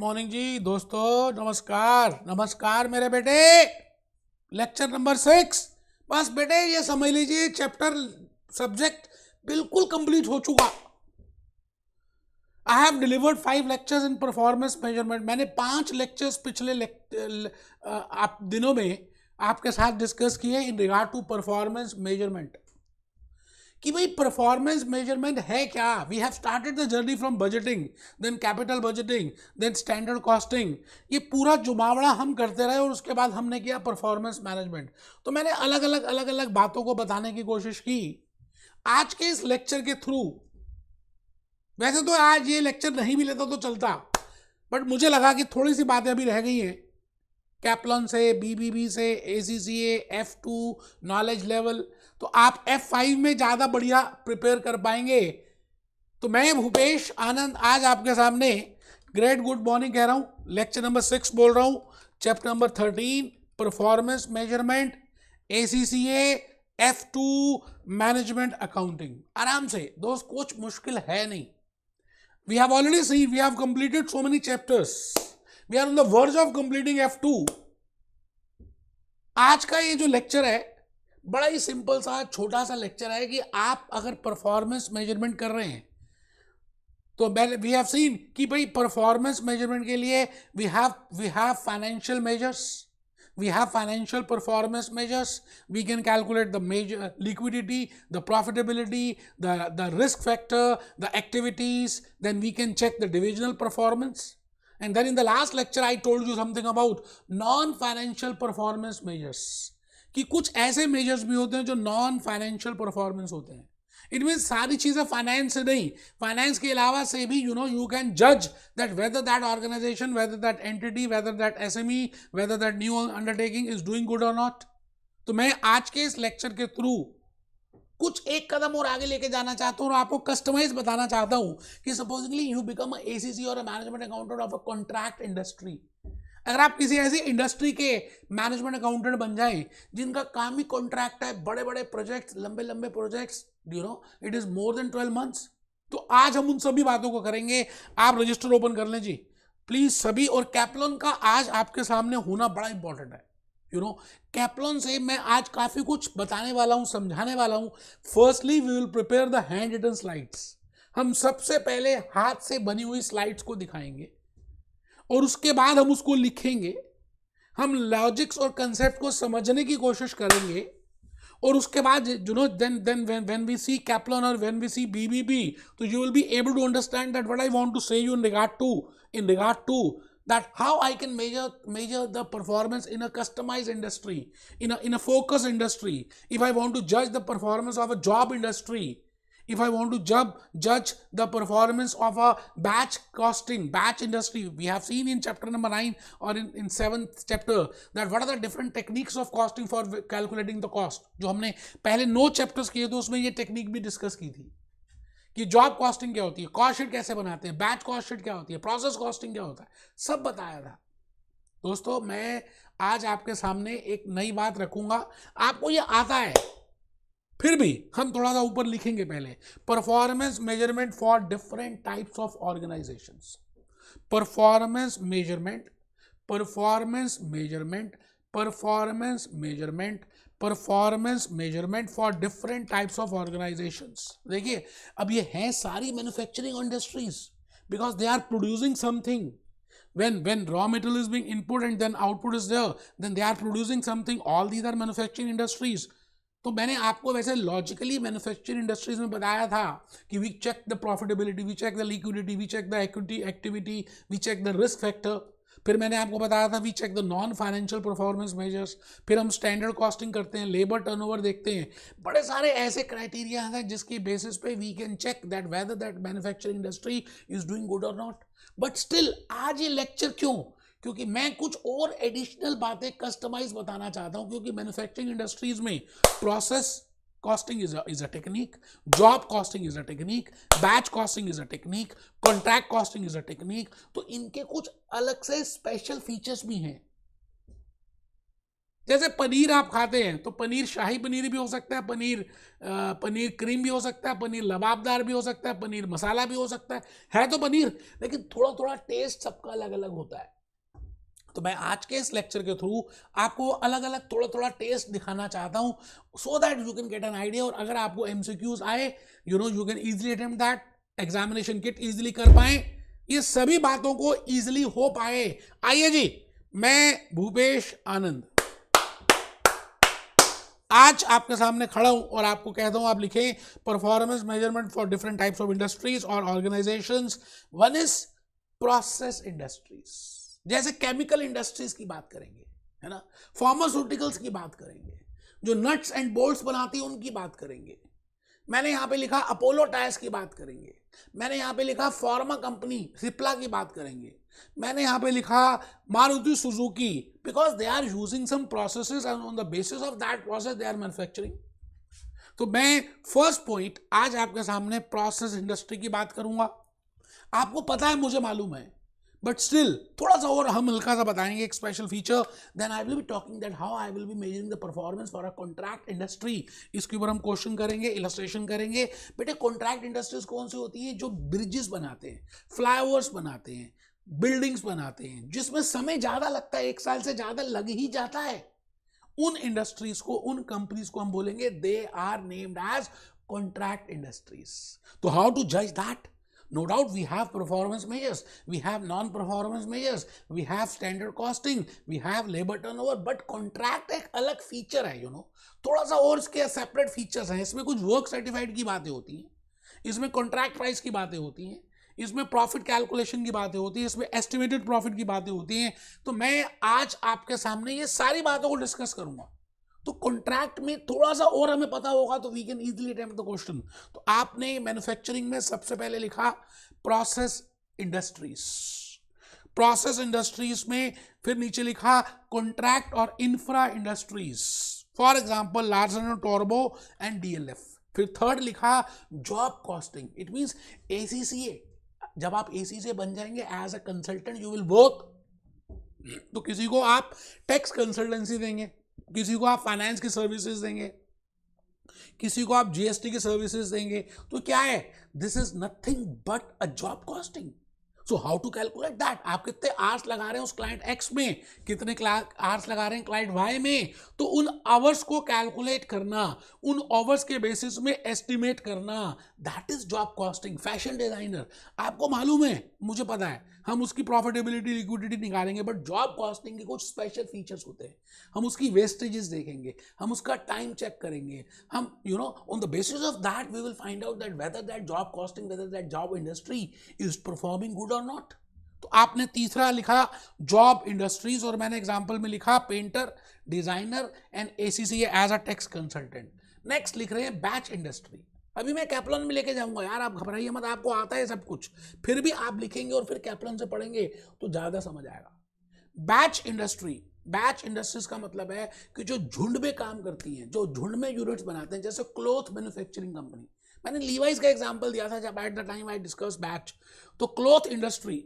Morning जी दोस्तों, नमस्कार नमस्कार मेरे बेटे। Lecture number 6। बस बेटे ये समझ लीजिए चैप्टर सब्जेक्ट बिल्कुल कंप्लीट हो चुका। I have delivered 5 lectures in performance measurement. मैंने 5 लेक्चर्स पिछले आप दिनों में आपके साथ डिस्कस किए in regard to performance measurement कि भाई परफॉर्मेंस मेजरमेंट है क्या। We have started the journey from budgeting, then capital budgeting, then standard costing. ये पूरा जुमावड़ा हम करते रहे और उसके बाद हमने किया परफॉर्मेंस मैनेजमेंट। तो मैंने अलग अलग बातों को बताने की कोशिश की आज के इस लेक्चर के थ्रू। वैसे तो आज ये लेक्चर नहीं भी लेता तो चलता, बट मुझे लगा कि थोड़ी सी बातें अभी रह गई हैं कैप्लन से, बीबीबी से, एसीसीए, F2 नॉलेज लेवल, तो आप F5 में ज़्यादा बढ़िया प्रिपेयर कर पाएंगे। तो मैं भूपेश आनंद आज आपके सामने ग्रेट गुड मॉर्निंग कह रहा हूँ। लेक्चर नंबर 6 बोल रहा हूँ, chapter number 13 performance measurement, ACCA, F2 management accounting. आराम से दोस्त, कुछ मुश्किल है नहीं। We have already seen, we have completed so many chapters. We are on the verge of completing F2. आज का ये जो लेक्चर है बड़ा ही सिंपल सा छोटा सा लेक्चर है कि आप अगर परफॉर्मेंस मेजरमेंट कर रहे हैं तो वी हैव सीन कि भाई परफॉर्मेंस मेजरमेंट के लिए we have financial measures, we have financial performance measures. We can calculate the major liquidity, the profitability, the risk factor, the activities. Then we can check the divisional performance. And then in the last lecture I told you something about non-financial performance measures, कि कुछ ऐसे measures भी होते हैं जो non-financial performance होते हैं। It mean सारी चीजें फाइनेंस से नहीं, फाइनेंस के अलावा से भी यू कैन जज that whether that organisation, whether that entity, whether that SME, whether that new undertaking is doing good और नॉट। तो मैं आज के इस लेक्चर के थ्रू कुछ एक कदम और आगे लेके जाना चाहता हूं और आपको कस्टमाइज बताना चाहता हूं कि सपोजिंगली यू बिकम एसीसी और management accountant of a contract industry. अगर आप किसी ऐसी इंडस्ट्री के मैनेजमेंट अकाउंटेंट बन जाएं जिनका काम ही कॉन्ट्रैक्ट है, बड़े बड़े प्रोजेक्ट्स, लंबे लंबे projects, it is more than 12 months, तो आज हम उन सभी बातों को करेंगे। आप रजिस्टर ओपन कर लें जी प्लीज सभी। और कैप्लन का आज आपके सामने होना बड़ा इंपॉर्टेंट है। कैप्लन से मैं आज काफी कुछ बताने वाला हूं, समझाने वाला हूं। Firstly we will prepare the hand written slides. हम सबसे पहले हाथ से बनी हुई स्लाइड्स को दिखाएंगे और उसके बाद हम उसको लिखेंगे। हम लॉजिक्स और कंसेप्ट को समझने की कोशिश करेंगे और उसके बाद then when we see Kaplan और व्हेन वी सी बीबीबी, तो you will be able to understand that what I want to say you in regard to that how I can measure the performance in a customized industry, in a focus industry. If I want to judge the performance of a job industry, if I want to judge the performance of a batch industry, we have seen in chapter number 9 or in 7th chapter that what are the different techniques of costing for calculating the cost. जो हमने पहले 9 chapters किए थे उसमें ये technique भी discuss की थी कि जॉब कॉस्टिंग क्या होती है, कॉस्ट शीट कैसे बनाते हैं, बैच कॉस्ट शीट क्या होती है, प्रोसेस कॉस्टिंग क्या होता है, सब बताया था। दोस्तों मैं आज आपके सामने एक नई बात रखूंगा। आपको ये आता है फिर भी हम थोड़ा सा ऊपर लिखेंगे पहले। Performance measurement for different types of organisations. Performance measurement, performance measurement, performance measurement, performance measurement for different types of organisations. देखिए अब ये हैं सारी manufacturing industries because they are producing something. when raw material is being input and then output is there, then they are producing something. All these are manufacturing industries. तो मैंने आपको वैसे logically manufacturing industries में बताया था कि we check the profitability, we check the liquidity, we check the equity activity, we check the risk factor. फिर मैंने आपको बताया था we check the non financial performance measures. फिर हम स्टैंडर्ड कॉस्टिंग करते हैं, लेबर टर्नओवर देखते हैं। बड़े सारे ऐसे क्राइटेरिया हैं जिसकी बेसिस पे we can check that whether that manufacturing industry is doing good और नॉट। बट स्टिल आज ये लेक्चर क्यों? क्योंकि मैं कुछ और एडिशनल बातें कस्टमाइज बताना चाहता हूं। क्योंकि मैन्युफैक्चरिंग इंडस्ट्रीज में process costing is a technique, job costing is a technique, batch costing is a technique, contract costing is a technique। तो इनके कुछ अलग से स्पेशल फीचर्स भी हैं। जैसे पनीर आप खाते हैं तो पनीर शाही पनीर भी हो सकता है, पनीर क्रीम भी हो सकता है, पनीर लबाबदार भी हो सकता है, पनीर मसाला भी हो सकता है तो पनीर, लेकिन थोड़ा थोड़ा टेस्ट सबका अलग अलग होता है। तो मैं आज के इस लेक्चर के थ्रू आपको अलग अलग थोड़ा थोड़ा टेस्ट दिखाना चाहता हूं, so that you can get an idea. और अगर आपको एमसीक्यूज आए, you can easily attempt that, examination kit easily कर पाए, ये सभी बातों को इजीली हो पाए। आइए जी, मैं भूपेश आनंद आज आपके सामने खड़ा हूं और आपको कहता हूं आप लिखें performance measurement for different types of industries और organisations. One is process industries, जैसे केमिकल इंडस्ट्रीज की बात करेंगे, है ना, फार्मास्यूटिकल्स की बात करेंगे, जो नट्स एंड बोल्ट्स बनाती है उनकी बात करेंगे। मैंने यहां पे लिखा अपोलो टायर्स की बात करेंगे, मैंने यहां पे लिखा फार्मा कंपनी सिप्ला की बात करेंगे, मैंने यहां पे लिखा Maruti Suzuki, because they are using some processes and on the basis of that process they are manufacturing. तो मैं फर्स्ट पॉइंट आज आपके सामने प्रोसेस इंडस्ट्री की बात करूंगा। आपको पता है, मुझे मालूम है, बट स्टिल थोड़ा सा और हम हल्का सा बताएंगे एक special feature. Then I will be talking that how I will be measuring the performance for a contract industry. इसके ऊपर हम क्वेश्चन करेंगे, इलस्ट्रेशन करेंगे। बेटे कॉन्ट्रैक्ट इंडस्ट्रीज कौन सी होती है? जो ब्रिजेस बनाते हैं, फ्लाईओवर्स बनाते हैं, बिल्डिंग्स बनाते हैं, जिसमें समय ज्यादा लगता है, 1 साल से ज्यादा लग ही जाता है। उन इंडस्ट्रीज को, उन कंपनीज को हम बोलेंगे they are named as contract industries. तो हाउ टू जज that? No doubt we have performance measures, we have non-performance measures, we have standard costing, we have labor turnover, but contract एक अलग feature है, थोड़ा सा और इसके सेपरेट फीचर्स हैं। इसमें कुछ वर्क सर्टिफाइड की बातें होती हैं, इसमें कॉन्ट्रैक्ट प्राइस की बातें होती हैं, इसमें प्रॉफिट कैलकुलेशन की बातें होती हैं, इसमें एस्टिमेटेड प्रॉफिट की बातें होती हैं। तो मैं आज आपके सामने ये सारी बातों को डिस्कस करूंगा। तो कॉन्ट्रैक्ट में थोड़ा सा और हमें पता होगा तो we can easily attempt the question. तो आपने मैन्युफैक्चरिंग में सबसे पहले लिखा प्रोसेस इंडस्ट्रीज, प्रोसेस इंडस्ट्रीज में फिर नीचे लिखा कॉन्ट्रैक्ट और infra industries, for example Larsen and टोरबो एंड डीएलएफ। फिर थर्ड लिखा job costing, it means ACCA. जब आप एसीसीए बन जाएंगे as a consultant you will work, तो किसी को आप टैक्स कंसल्टेंसी देंगे, किसी को आप फाइनेंस की सर्विसेज देंगे, किसी को आप जीएसटी की सर्विसेज देंगे। तो क्या है? This is nothing but a job costing. So how to calculate that? आप कितने आवर्स लगा रहे हैं उस क्लाइंट एक्स में, कितने आवर्स लगा रहे हैं क्लाइंट वाई में, तो उन आवर्स को कैलकुलेट करना, उन आवर्स के बेसिस में एस्टिमेट करना, that is job costing. Fashion designer, आपको मालूम है, मुझे पता है, हम उसकी प्रॉफिटेबिलिटी लिक्विडिटी निकालेंगे, बट जॉब कॉस्टिंग के कुछ स्पेशल फीचर्स होते हैं। हम उसकी वेस्टेजेस देखेंगे, हम उसका टाइम चेक करेंगे, हम on the basis of that we will find out that whether that job costing, whether that job industry is performing good और नॉट। तो आपने तीसरा लिखा जॉब इंडस्ट्रीज, और मैंने एग्जांपल में लिखा painter, designer and ACCA as a tax consultant. Next लिख रहे हैं बैच इंडस्ट्री। अभी मैं कैप्लन में लेके जाऊंगा यार, आप घबराइए मत, आपको आता है सब कुछ, फिर भी आप लिखेंगे और फिर कैप्लन से पढ़ेंगे तो ज्यादा समझ आएगा। बैच इंडस्ट्री, बैच इंडस्ट्रीज का मतलब है कि जो झुंड में काम करती हैं, जो झुंड में यूनिट्स बनाते हैं, जैसे क्लॉथ मैन्युफैक्चरिंग कंपनी। मैंने लीवाइस का एग्जांपल दिया था जब at the time I discuss batch. तो cloth industry,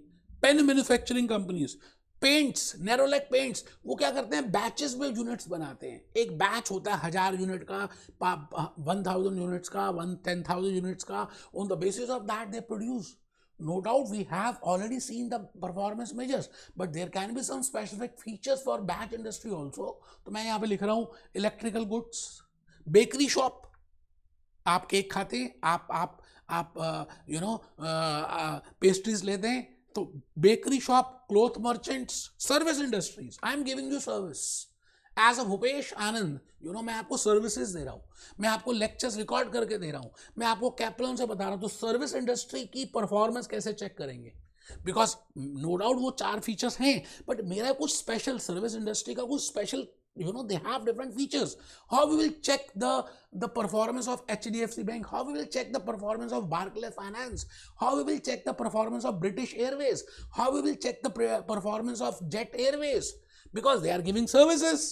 pen manufacturing companies, paints, Nerolac paints, वो क्या करते हैं? बैचेस में यूनिट्स बनाते हैं। एक बैच होता है 1000 यूनिट का, 1000 यूनिट्स का, 10,000 यूनिट्स का। On the basis of that they produce. No doubt we have already seen the performance measures, but there can be some specific features for batch industry also. तो मैं यहाँ पे लिख रहा हूँ इलेक्ट्रिकल गुड्स, बेकरी शॉप, आप cake खाते हैं, आप पेस्ट्रीज लेते हैं, तो bakery shop, cloth merchants, service industries. I am giving you service as a Bhupesh Anand, मैं आपको सर्विसेज दे रहा हूँ, मैं आपको लेक्चर्स रिकॉर्ड करके दे रहा हूँ, मैं आपको कैप्लन से बता रहा हूँ। तो सर्विस इंडस्ट्री की परफॉर्मेंस कैसे चेक करेंगे? बिकॉज नो डाउट वो 4 फीचर्स हैं, बट मेरा कुछ स्पेशल, सर्विस इंडस्ट्री का कुछ special, they have different features. How we will check the performance of HDFC Bank, how we will check the performance of Barclays Finance, how we will check the performance of British Airways, how we will check the performance of Jet Airways, because they are giving services.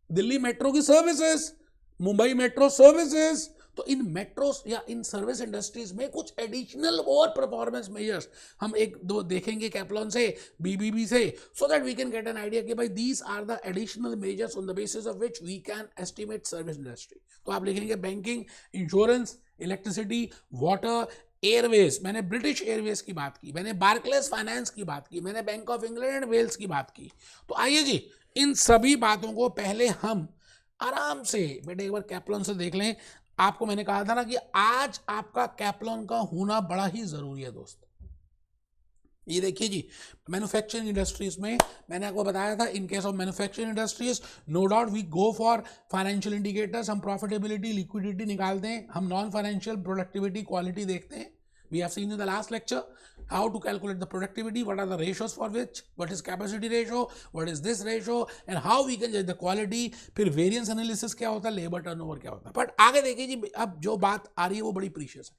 Delhi metro की services, Mumbai metro services, तो इन metros या in service industries में कुछ additional और performance measures हम एक दो देखेंगे कैपलॉन से, बीबीबी से, so that we can get an idea कि भाई these are the additional measures on the basis of which we can estimate service industry. तो आप लिखेंगे banking, insurance, electricity, water, airways, मैंने ब्रिटिश एयरवेज की बात की, मैंने बार्कलेस फाइनेंस की बात की, मैंने Bank of England and Wales की बात की। तो आइए जी इन सभी बातों को पहले हम आराम से बेटे एक बार कैपलॉन से देख लें। आपको मैंने कहा था ना कि आज आपका कैपलॉन का होना बड़ा ही जरूरी है दोस्त। ये देखिए जी, मैन्युफैक्चरिंग इंडस्ट्रीज में मैंने आपको बताया था, in case of manufacturing industries no doubt we go for financial indicators, हम प्रॉफिटेबिलिटी, लिक्विडिटी निकालते हैं, हम नॉन फाइनेंशियल प्रोडक्टिविटी, क्वालिटी देखते हैं। We have seen in the last lecture how to calculate the productivity, what are the ratios for which, what is capacity ratio, what is this ratio, and how we can judge the quality. फिर variance analysis क्या होता है, labor turnover क्या होता है। But आगे देखिए जी, अब जो बात आ रही है वो बड़ी प्रीशियस है।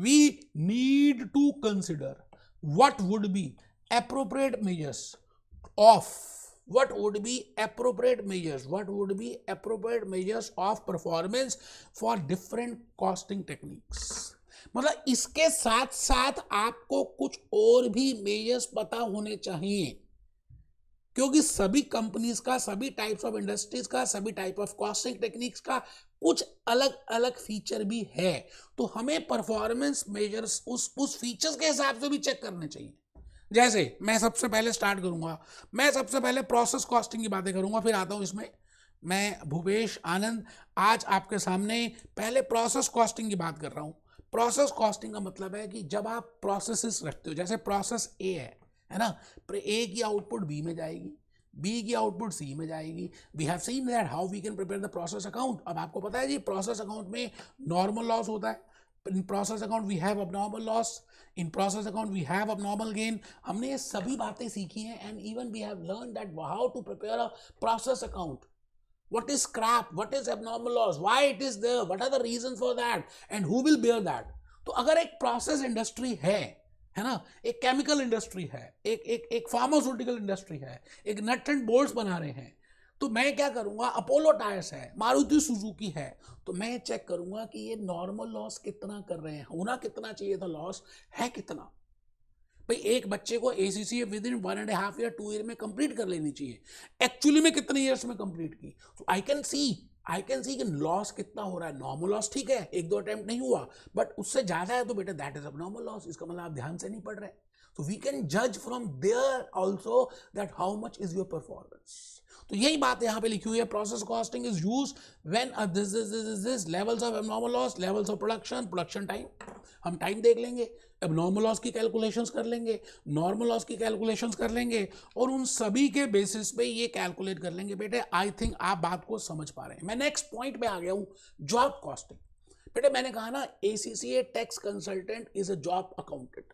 We need to consider what would be appropriate measures of of performance for different costing techniques। मतलब इसके साथ साथ आपको कुछ और भी मेजर्स पता होने चाहिए, क्योंकि सभी कंपनीज का, सभी टाइप्स ऑफ इंडस्ट्रीज का, सभी टाइप ऑफ कॉस्टिंग टेक्निक्स का कुछ अलग अलग फीचर भी है। तो हमें परफॉर्मेंस मेजर्स उस फीचर्स के हिसाब से भी चेक करने चाहिए। जैसे मैं सबसे पहले स्टार्ट करूंगा, मैं सबसे पहले प्रोसेस कॉस्टिंग की बातें करूंगा, फिर आता हूं इसमें। मैं भूपेश आनंद आज आपके सामने पहले प्रोसेस कॉस्टिंग की बात कर रहा हूं। प्रोसेस कॉस्टिंग का मतलब है कि जब आप प्रोसेसेस रखते हो, जैसे प्रोसेस ए है ना, ए की आउटपुट बी में जाएगी, बी की आउटपुट सी में जाएगी। We have seen that how we can prepare the process account. अब आपको पता है जी प्रोसेस अकाउंट में नॉर्मल लॉस होता है, in process account we have abnormal loss, in process account we have abnormal gain. हमने ये सभी बातें सीखी हैं and even we have learn that how to prepare a process account. What is scrap? What is abnormal loss? Why it is there? What are the reasons for that? And who will bear that? तो अगर एक process industry है ना, एक chemical industry है, एक pharmaceutical industry है, एक नट एंड बोल्ट्स बना रहे हैं, तो मैं क्या करूंगा, अपोलो टायर्स है, मारुति सुजुकी है, तो मैं चेक करूंगा कि ये नॉर्मल लॉस कितना कर रहे हैं, होना कितना चाहिए था, लॉस है कितना। भाई एक बच्चे को ACCA with in 1.5 year 2 year में कंप्लीट कर लेनी चाहिए, एक्चुअली में कितने ईयर्स में कंप्लीट की। तो आई कैन सी कि लॉस कितना हो रहा है। नॉर्मल लॉस ठीक है, 1-2 अटेम्प्ट नहीं हुआ, बट उससे ज्यादा है तो बेटा दैट इज अबनॉर्मल लॉस। इसका मतलब आप ध्यान से नहीं पढ़ रहे। तो वी कैन जज from there also that how much is your performance. तो यही बात यहाँ पे लिखी हुई है, process costing is used when this levels of abnormal loss, levels of production time, हम टाइम देख लेंगे, एबनॉर्मल लॉस की कैलकुलेशंस कर लेंगे, नॉर्मल लॉस की कैलकुलेशंस कर लेंगे, और उन सभी के बेसिस पे ये कैलकुलेट कर लेंगे। बेटे आई थिंक आप बात को समझ पा रहे हैं। मैं नेक्स्ट पॉइंट पे आ गया हूं, जॉब कॉस्टिंग। बेटे मैंने कहा ना ACCA tax consultant is a job accountant,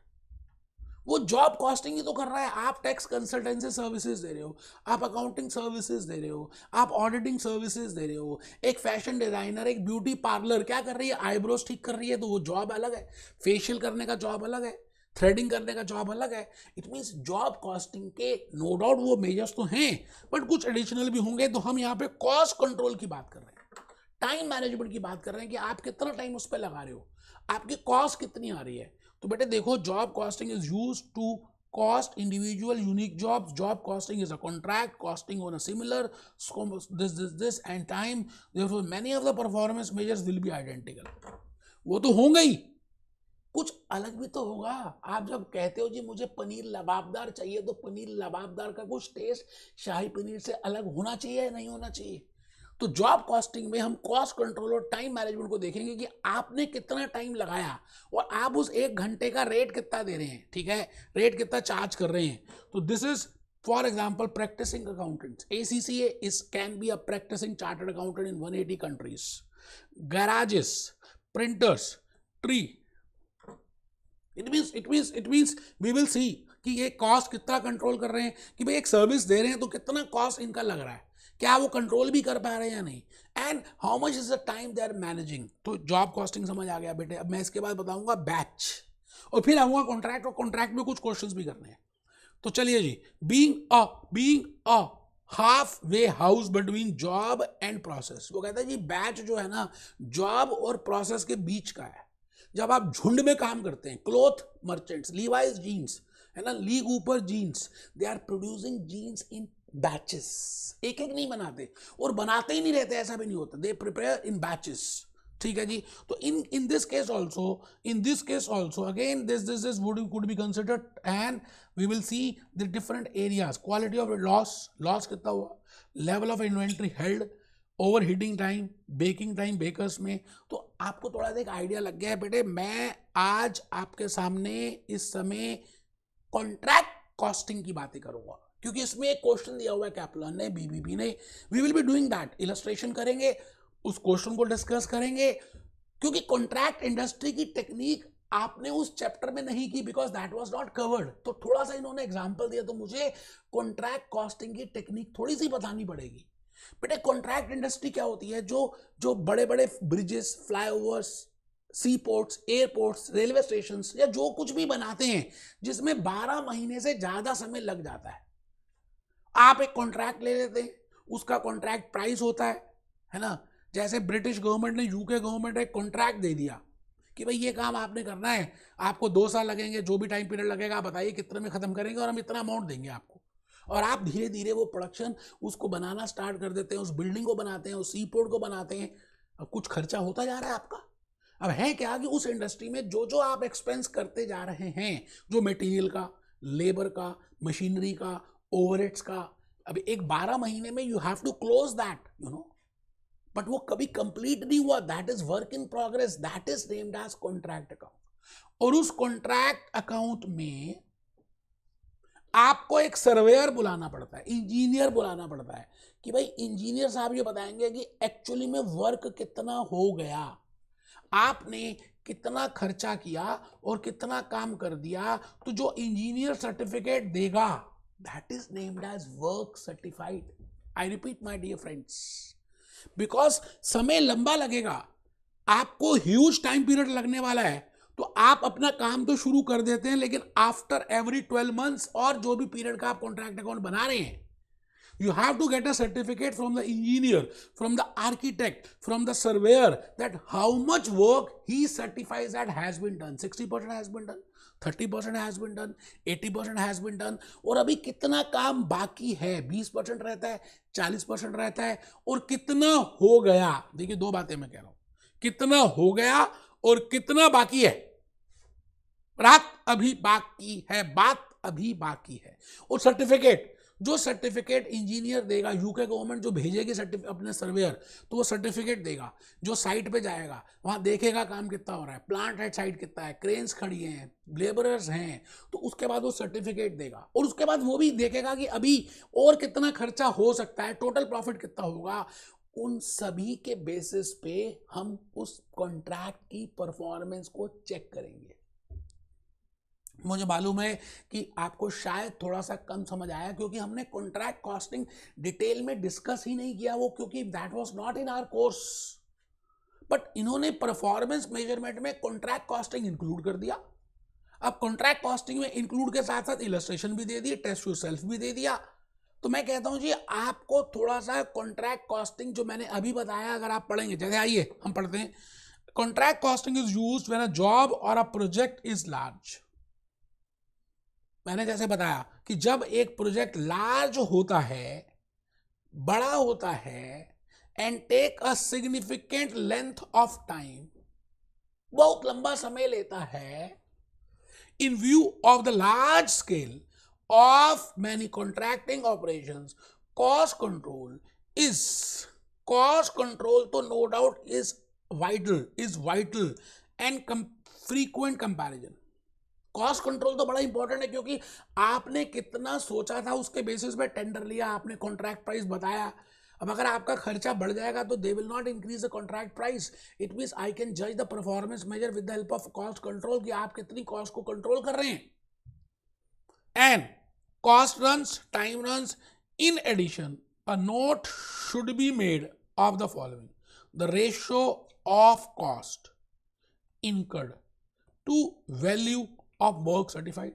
वो जॉब कॉस्टिंग ही तो कर रहा है। आप टैक्स कंसल्टेंसी सर्विसेज दे रहे हो, आप अकाउंटिंग सर्विसेज दे रहे हो, आप ऑडिटिंग सर्विसेज दे रहे हो। एक फैशन डिजाइनर, एक ब्यूटी पार्लर क्या कर रही है, आईब्रोज ठीक कर रही है, तो वो जॉब अलग है, फेशियल करने का जॉब अलग है, थ्रेडिंग करने का जॉब अलग है। इट मीन्स जॉब कॉस्टिंग के नो डाउट वो मेजर्स तो हैं, बट कुछ एडिशनल भी होंगे। तो हम यहाँ पे कॉस्ट कंट्रोल की बात कर रहे हैं, टाइम मैनेजमेंट की बात कर रहे हैं कि आप कितना टाइम उस पर लगा रहे हो, आपकी कॉस्ट कितनी आ रही है। तो बेटे देखो, job costing is used to cost individual unique jobs. Job costing is a contract costing on a similar this and time, therefore many of the performance measures will be identical। वो तो होंगे ही, कुछ अलग भी तो होगा। आप जब कहते हो जी मुझे पनीर लबाबदार चाहिए, तो पनीर लबाबदार का कुछ टेस्ट शाही पनीर से अलग होना चाहिए या नहीं होना चाहिए। तो जॉब कॉस्टिंग में हम कॉस्ट कंट्रोल और टाइम मैनेजमेंट को देखेंगे कि आपने कितना टाइम लगाया और आप उस 1 घंटे का रेट कितना दे रहे हैं, ठीक है, रेट कितना चार्ज कर रहे हैं। तो this is for example practising accountants. ACCA can be a practising chartered accountant in 180 countries. Garages, printers, tree, it means we will see कि ये कॉस्ट कितना कंट्रोल कर रहे हैं, कि भाई एक सर्विस दे रहे हैं तो कितना कॉस्ट इनका लग रहा है, क्या वो कंट्रोल भी कर पा रहे हैं या नहीं, and how much is the time they are managing. तो जॉब कॉस्टिंग समझ आ गया बेटे। अब मैं इसके बाद बताऊंगा बैच, और फिर आऊंगा कॉन्ट्रैक्ट, और कॉन्ट्रैक्ट में कुछ क्वेश्चंस भी करने हैं। तो चलिए जी, being a halfway house between job and process. वो कहता है जी बैच जो है ना जॉब और प्रोसेस के बीच का है। जब आप झुंड में काम करते हैं, क्लॉथ मर्चेंट्स, लीवाइज जीन्स है ना, लीग ऊपर jeans, they are producing jeans in batches, एक एक नहीं बनाते, और बनाते ही नहीं रहते, ऐसा भी नहीं होता, दे प्रिपेयर इन बैचेस। ठीक है जी। तो in this case also again this would could be considered, and we will see the different areas, quality of loss कितना हुआ, level of inventory held, over heating time, baking time bakers में। तो आपको थोड़ा सा एक आइडिया लग गया है बेटे। मैं आज आपके सामने इस समय कॉन्ट्रैक्ट कॉस्टिंग की बातें करूंगा, क्योंकि इसमें एक क्वेश्चन दिया हुआ है कैप्लन ने, बीबीबी ने। We will be doing that, illustration करेंगे, उस क्वेश्चन को डिस्कस करेंगे, क्योंकि कॉन्ट्रैक्ट इंडस्ट्री की टेक्निक आपने उस चैप्टर में नहीं की, because that was not covered. तो थोड़ा सा इन्होंने एग्जांपल दिया, तो मुझे कॉन्ट्रैक्ट कॉस्टिंग की टेक्निक थोड़ी सी बतानी पड़ेगी। बेटे कॉन्ट्रैक्ट इंडस्ट्री क्या होती है? जो बड़े बड़े ब्रिजेस, फ्लाईओवर्स, सी पोर्ट्स, एयरपोर्ट्स, रेलवे स्टेशन या जो कुछ भी बनाते हैं जिसमें 12 महीने से ज्यादा समय लग जाता है, आप एक कॉन्ट्रैक्ट ले लेते हैं, उसका कॉन्ट्रैक्ट प्राइस होता है ना। जैसे ब्रिटिश गवर्नमेंट ने यूके गवर्नमेंट ने एक कॉन्ट्रैक्ट दे दिया कि भाई ये काम आपने करना है, आपको 2 साल लगेंगे, जो भी टाइम पीरियड लगेगा आप बताइए कितने में खत्म करेंगे और हम इतना अमाउंट देंगे आपको। और आप धीरे धीरे वो प्रोडक्शन उसको बनाना स्टार्ट कर देते हैं, उस बिल्डिंग को बनाते हैं, उस सी पोर्ट को बनाते हैं। अब कुछ खर्चा होता जा रहा है आपका। अब है क्या कि उस इंडस्ट्री में जो जो आप एक्सपेंस करते जा रहे हैं, जो मटेरियल का, लेबर का, मशीनरी का, ओवरहेड्स का, अब एक 12 महीने में you have to close that, you know, but वो कभी कंप्लीट नहीं हुआ, that is work in progress, that is named as contract account. और उस कॉन्ट्रैक्ट अकाउंट में आपको एक सर्वेयर बुलाना पड़ता है, इंजीनियर बुलाना पड़ता है कि भाई इंजीनियर साहब ये बताएंगे कि एक्चुअली में वर्क कितना हो गया, आपने कितना खर्चा किया और कितना काम कर दिया। तो जो इंजीनियर सर्टिफिकेट देगा, that is named as work certified. I repeat my dear friends, because समय लंबा लगेगा, आपको ह्यूज टाइम पीरियड लगने वाला है, तो आप अपना काम तो शुरू कर देते हैं, लेकिन आफ्टर एवरी 12 मंथ्स और जो भी पीरियड का आप कॉन्ट्रैक्ट अकाउंट बना रहे हैं, you have to get a certificate from the engineer, from the architect, from the surveyor, that how much work he certifies that has been done. 60% has been done, 30% has been done, 80% has been done, और अभी कितना काम बाकी है, 20% रहता है, 40% रहता है, और कितना हो गया। देखिए दो बातें मैं कह रहा हूं, कितना हो गया और कितना बाकी है। बात अभी बाकी है। और सर्टिफिकेट, जो सर्टिफिकेट इंजीनियर देगा, यूके गवर्नमेंट जो भेजेगी अपने सर्वेयर, तो वो सर्टिफिकेट देगा, जो साइट पे जाएगा वहां देखेगा काम कितना हो रहा है, प्लांट है साइट कितना है, क्रेन्स खड़ी हैं, लेबरर्स हैं, तो उसके बाद वो सर्टिफिकेट देगा। और उसके बाद वो भी देखेगा कि अभी और कितना खर्चा हो सकता है, टोटल प्रॉफिट कितना होगा। उन सभी के बेसिस पे हम उस कॉन्ट्रैक्ट की परफॉर्मेंस को चेक करेंगे। मुझे मालूम है कि आपको शायद थोड़ा सा कम समझ आया, क्योंकि हमने कॉन्ट्रैक्ट कॉस्टिंग डिटेल में डिस्कस ही नहीं किया, वो क्योंकि that was not in our course. But इन्होंने परफॉर्मेंस मेजरमेंट में कॉन्ट्रैक्ट कॉस्टिंग इंक्लूड कर दिया। अब कॉन्ट्रैक्ट कॉस्टिंग में इंक्लूड के साथ साथ इलस्ट्रेशन भी दे दी, टेस्ट योरसेल्फ भी दे दिया। तो मैं कहता हूं जी आपको थोड़ा सा कॉन्ट्रैक्ट कॉस्टिंग जो मैंने अभी बताया, अगर आप पढ़ेंगे, जैसे आइए हम पढ़ते हैं। Contract costing is used when a job और अ प्रोजेक्ट इज लार्ज। मैंने जैसे बताया कि जब एक प्रोजेक्ट लार्ज होता है, बड़ा होता है, and take a significant length of time, बहुत लंबा समय लेता है, in view of the large scale of many contracting operations, cost control तो no doubt is vital and frequent comparison. Cost control तो बड़ा इंपॉर्टेंट है, क्योंकि आपने कितना सोचा था उसके बेसिस पे टेंडर लिया, आपने कॉन्ट्रैक्ट प्राइस बताया। अब अगर आपका खर्चा बढ़ जाएगा तो they will not increase the contract price. It means I can जज the performance measure with the help of cost control, कि आप कितनी कॉस्ट को कंट्रोल कर रहे हैं। And cost runs, time runs. In addition a note should be made of the following: the ratio of cost incurred to value of work certified,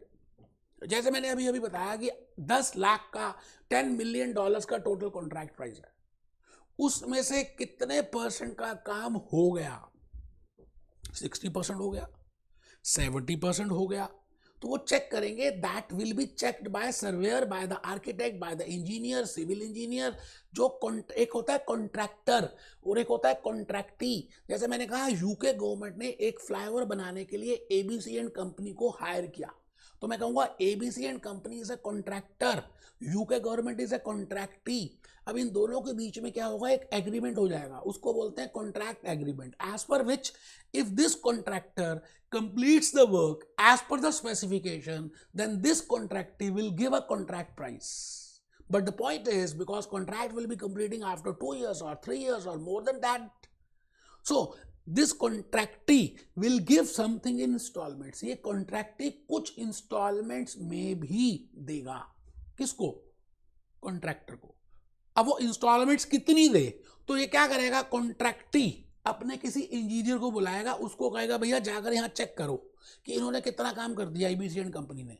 जैसे मैंने अभी अभी बताया कि 10 लाख का $10 मिलियन का टोटल कॉन्ट्रैक्ट प्राइस है, उसमें से कितने % का काम हो गया? 60% हो गया, 70% हो गया, तो वो चेक करेंगे। That will be checked by surveyor, by the architect, by the engineer, civil engineer. जो एक होता है कॉन्ट्रैक्टर और एक होता है कॉन्ट्रैक्टी। जैसे मैंने कहा, यूके गवर्नमेंट ने एक फ्लाईओवर बनाने के लिए एबीसी एंड कंपनी को हायर किया, तो मैं कहूंगा ABC and company is a contractor, UK government is a contractee. अब इन दोनों के बीच में क्या होगा, एक एग्रीमेंट हो जाएगा, उसको बोलते हैं contract agreement, as per which if this contractor completes the work as per the specification, then this contractee will give a contract price. But the point is, because contract will be completing after 2 years or 3 years or more than that, so this contractee will give something in installments. ये contractee कुछ installments में भी देगा, किसको? Contractor को। अब वो installments कितनी दे, तो ये क्या करेगा, कॉन्ट्रैक्टी अपने किसी इंजीनियर को बुलाएगा, उसको कहेगा भैया जाकर यहाँ चेक करो कि इन्होंने कितना काम कर दिया एबीसी एंड कंपनी ने।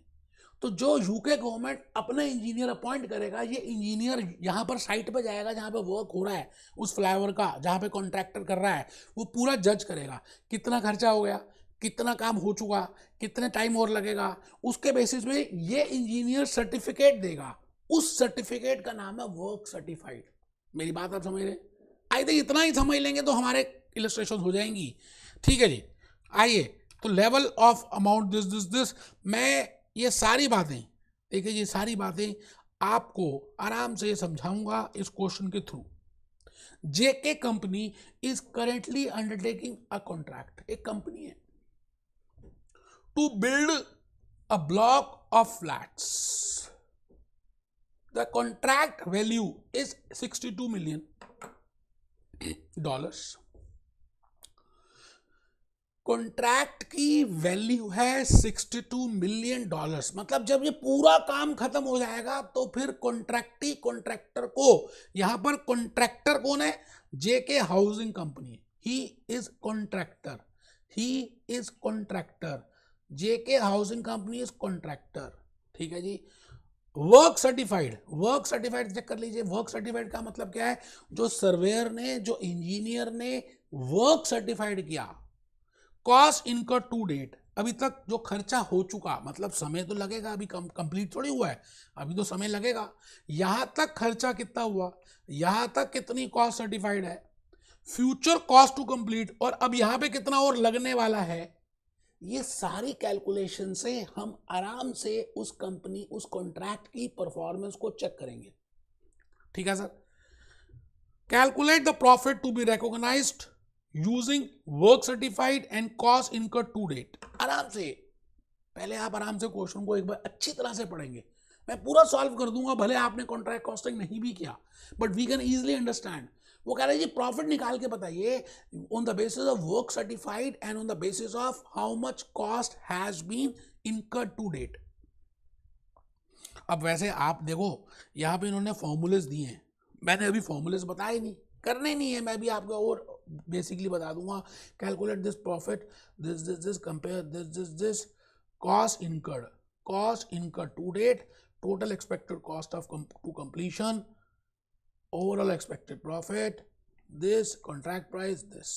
तो जो यूके गवर्नमेंट अपने इंजीनियर अपॉइंट करेगा, ये इंजीनियर यहाँ पर साइट पे जाएगा जहाँ पे वर्क हो रहा है उस फ्लाईओवर का, जहाँ पे कॉन्ट्रैक्टर कर रहा है, वो पूरा जज करेगा कितना खर्चा हो गया, कितना काम हो चुका, कितने टाइम और लगेगा। उसके बेसिस पे ये इंजीनियर सर्टिफिकेट देगा, उस सर्टिफिकेट का नाम है वर्क सर्टिफाइड। मेरी बात आप समझ रहे? आई थिंक इतना ही समझ लेंगे तो हमारे इलस्ट्रेशन हो जाएंगी। ठीक है जी, आइए तो level of amount this this this, मैं ये सारी बातें, देखिए ये सारी बातें आपको आराम से समझाऊंगा इस क्वेश्चन के through. JK company is currently undertaking a contract, एक कंपनी है, to build a block of flats. The contract value is $62 million. Contract की वैल्यू है $62 मिलियन। मतलब जब ये पूरा काम खत्म हो जाएगा तो फिर कॉन्ट्रैक्टी कॉन्ट्रैक्टर को, यहां पर कॉन्ट्रैक्टर कौन है, JK housing company, he is contractor, he is contractor, JK housing company is contractor. ठीक है जी। Work certified, work certified check कर लीजिए। वर्क सर्टिफाइड का मतलब क्या है, जो सर्वेयर ने, जो इंजीनियर ने वर्क सर्टिफाइड किया, कॉस्ट इनकर टू डेट, अभी तक जो खर्चा हो चुका, मतलब समय तो लगेगा, अभी कंप्लीट थोड़ी हुआ है, अभी तो समय लगेगा। यहां तक खर्चा कितना हुआ, यहां तक कितनी कॉस्ट सर्टिफाइड है, फ्यूचर कॉस्ट टू कंप्लीट, और अब यहां पे कितना और लगने वाला है। ये सारी कैलकुलेशन से हम आराम से उस कंपनी, उस कॉन्ट्रैक्ट की परफॉर्मेंस को चेक करेंगे। ठीक है sir. Calculate the profit to be recognised using work certified and cost incur to date. आराम से, पहले आप आराम से क्वेश्चन को एक बार अच्छी तरह से पढ़ेंगे, मैं पूरा सॉल्व कर दूंगा, भले आपने कॉन्ट्रैक्ट कॉस्टिंग नहीं भी किया, but we can easily understand. वो कह रहे जी प्रॉफिट निकाल के बताइए on the basis of work certified and on the basis of how much cost has been incurred to date. अब वैसे आप देखो यहाँ पे इन्होंने फॉर्मूलेस दिए हैं, मैंने अभी फॉर्मूलेस बताए नहीं, करने नहीं है, मैं भी आपको और बेसिकली बता दूंगा। Calculate this profit, this this this compare this this this, cost incurred to date, total expected cost of to completion, overall expected profit, this contract price, this.